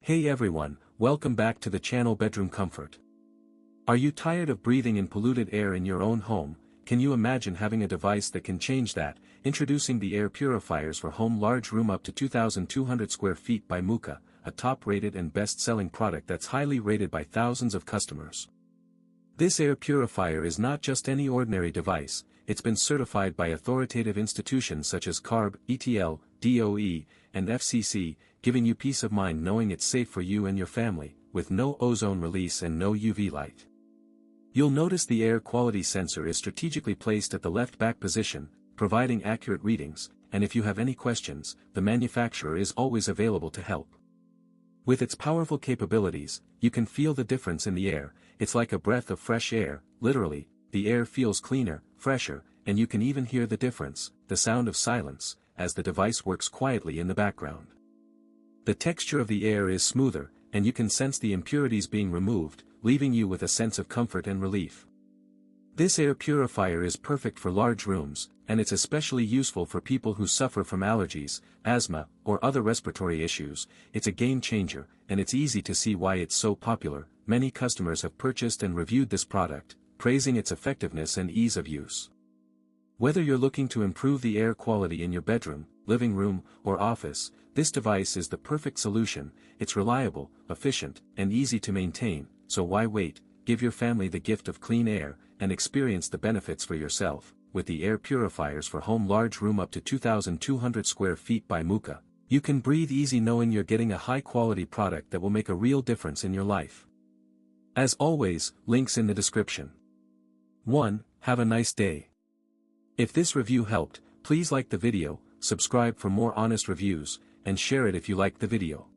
Hey everyone, welcome back to the channel Bedroom Comfort. Are you tired of breathing in polluted air in your own home? Can you imagine having a device that can change that? Introducing the air purifiers for home, large room up to 2,200 square feet by MOOKA, a top-rated and best-selling product that's highly rated by thousands of customers. This air purifier is not just any ordinary device, it's been certified by authoritative institutions such as CARB, ETL, DOE, and FCC, giving you peace of mind knowing it's safe for you and your family, with no ozone release and no UV light. You'll notice the air quality sensor is strategically placed at the left back position, providing accurate readings, and if you have any questions, the manufacturer is always available to help. With its powerful capabilities, you can feel the difference in the air. It's like a breath of fresh air, literally. The air feels cleaner, fresher, and you can even hear the difference, the sound of silence, as the device works quietly in the background. The texture of the air is smoother, and you can sense the impurities being removed, leaving you with a sense of comfort and relief. This air purifier is perfect for large rooms, and it's especially useful for people who suffer from allergies, asthma, or other respiratory issues. It's a game changer, and it's easy to see why it's so popular. Many customers have purchased and reviewed this product, praising its effectiveness and ease of use. Whether you're looking to improve the air quality in your bedroom, living room, or office, this device is the perfect solution. It's reliable, efficient, and easy to maintain, so why wait? Give your family the gift of clean air, and experience the benefits for yourself. With the air purifiers for home, large room up to 2,200 square feet by MOOKA, you can breathe easy knowing you're getting a high-quality product that will make a real difference in your life. As always, links in the description. 1. Have a nice day. If this review helped, please like the video, subscribe for more honest reviews, and share it if you liked the video.